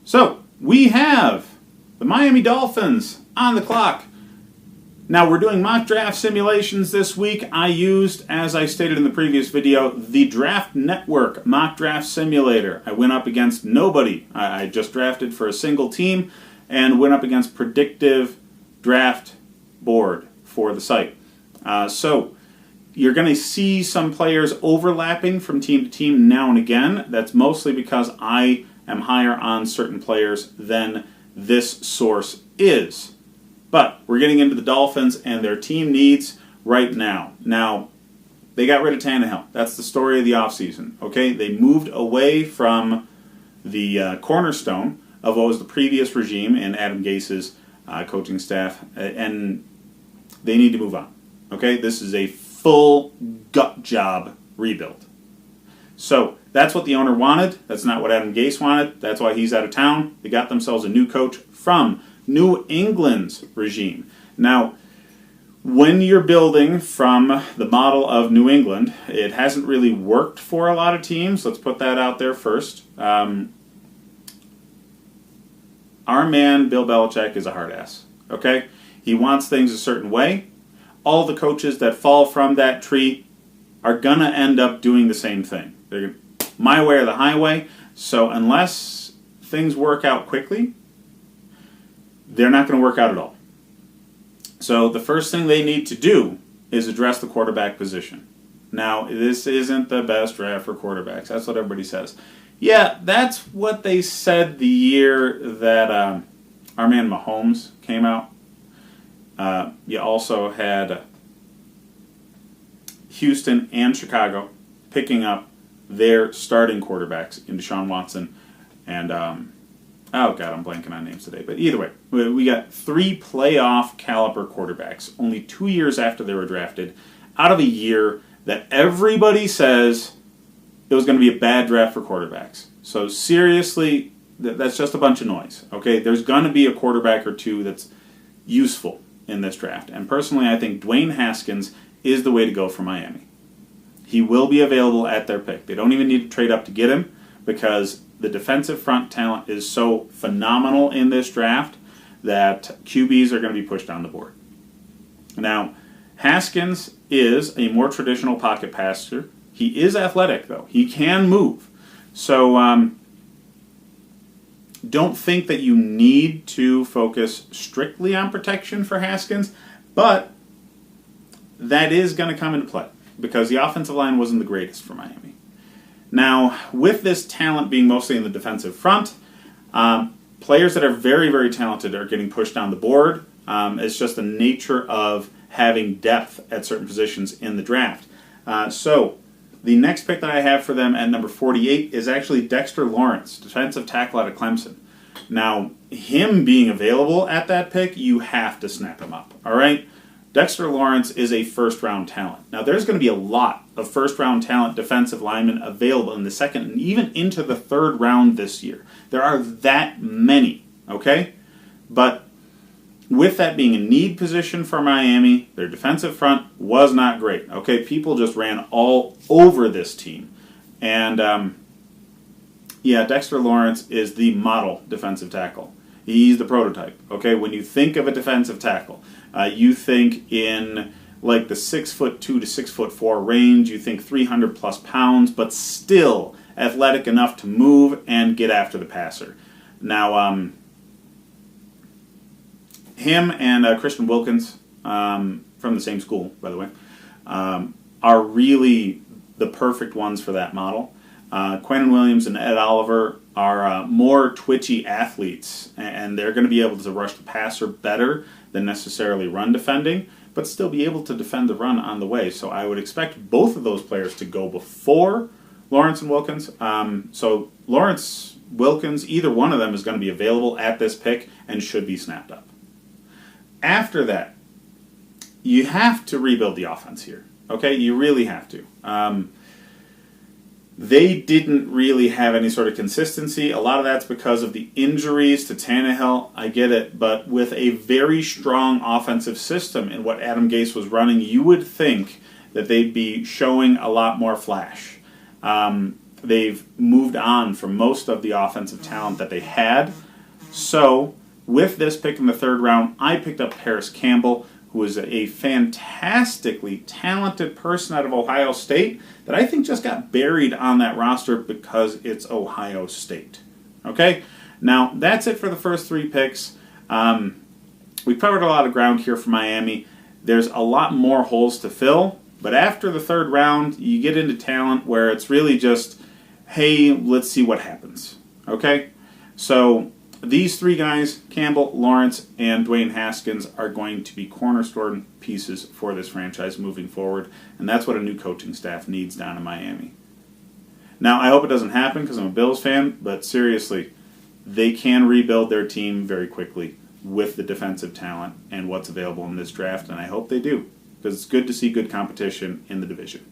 So, we have the Miami Dolphins on the clock. Now, we're doing mock draft simulations this week. I used, as I stated in the previous video, the Draft Network mock draft simulator. I went up against nobody. I just drafted for a single team and went up against predictive draft board for the site. So, you're going to see some players overlapping from team to team now and again. That's mostly because I am higher on certain players than this source is. But we're getting into the Dolphins and their team needs right now. Now, they got rid of Tannehill. That's the story of the offseason. Okay, they moved away from the cornerstone of what was the previous regime and Adam Gase's coaching staff, and they need to move on. Okay, this is a full gut job rebuild. So that's what the owner wanted. That's not what Adam Gase wanted. That's why he's out of town. They got themselves a new coach from New England's regime. Now, when you're building from the model of New England, it hasn't really worked for a lot of teams. Let's put that out there first. Our man, Bill Belichick, is a hard ass. Okay? He wants things a certain way. All the coaches that fall from that tree are going to end up doing the same thing. They're my way or the highway. So unless things work out quickly, they're not going to work out at all. So the first thing they need to do is address the quarterback position. Now, this isn't the best draft for quarterbacks. That's what everybody says. Yeah, that's what they said the year that our man Mahomes came out. You also had Houston and Chicago picking up their starting quarterbacks in Deshaun Watson and, oh God, I'm blanking on names today. But either way, we got 3 playoff caliber quarterbacks only 2 years after they were drafted out of a year that everybody says it was going to be a bad draft for quarterbacks. So seriously, that's just a bunch of noise. Okay, there's going to be a quarterback or two that's useful in this draft. And personally, I think Dwayne Haskins is the way to go for Miami. He will be available at their pick. They don't even need to trade up to get him because the defensive front talent is so phenomenal in this draft that QBs are going to be pushed down the board. Now, Haskins is a more traditional pocket passer. He is athletic, though. He can move. So, don't think that you need to focus strictly on protection for Haskins, but that is going to come into play because the offensive line wasn't the greatest for Miami. Now, with this talent being mostly in the defensive front, players that are very, very talented are getting pushed down the board. It's just the nature of having depth at certain positions in the draft. So, the next pick that I have for them at number 48 is actually Dexter Lawrence, defensive tackle out of Clemson. Now, him being available at that pick, you have to snap him up, all right? Dexter Lawrence is a first-round talent. Now, there's going to be a lot of first-round talent defensive linemen available in the second and even into the third round this year. There are that many, okay? But with that being a need position for Miami, their defensive front was not great. Okay, people just ran all over this team. And, yeah, Dexter Lawrence is the model defensive tackle. He's the prototype. Okay, when you think of a defensive tackle, you think in like the 6'2" to 6'4" range. You think 300 plus pounds, but still athletic enough to move and get after the passer. Now, him and Christian Wilkins, from the same school, by the way, are really the perfect ones for that model. Quinnen Williams and Ed Oliver are more twitchy athletes, and they're going to be able to rush the passer better than necessarily run defending, but still be able to defend the run on the way. So I would expect both of those players to go before Lawrence and Wilkins. So Lawrence, Wilkins, either one of them is going to be available at this pick and should be snapped up. After that, you have to rebuild the offense here. Okay, you really have to. They didn't really have any sort of consistency. A lot of that's because of the injuries to Tannehill. I get it. But with a very strong offensive system in what Adam Gase was running, you would think that they'd be showing a lot more flash. they've moved on from most of the offensive talent that they had. So, with this pick in the 3rd round, I picked up Paris Campbell, who is a fantastically talented person out of Ohio State that I think just got buried on that roster because it's Ohio State. Okay? Now, that's it for the first 3 picks. We've covered a lot of ground here for Miami. There's a lot more holes to fill, but after the 3rd round, you get into talent where it's really just, hey, let's see what happens. Okay? So, these 3 guys, Campbell, Lawrence, and Dwayne Haskins, are going to be cornerstone pieces for this franchise moving forward, and that's what a new coaching staff needs down in Miami. Now, I hope it doesn't happen because I'm a Bills fan, but seriously, they can rebuild their team very quickly with the defensive talent and what's available in this draft, and I hope they do, because it's good to see good competition in the division.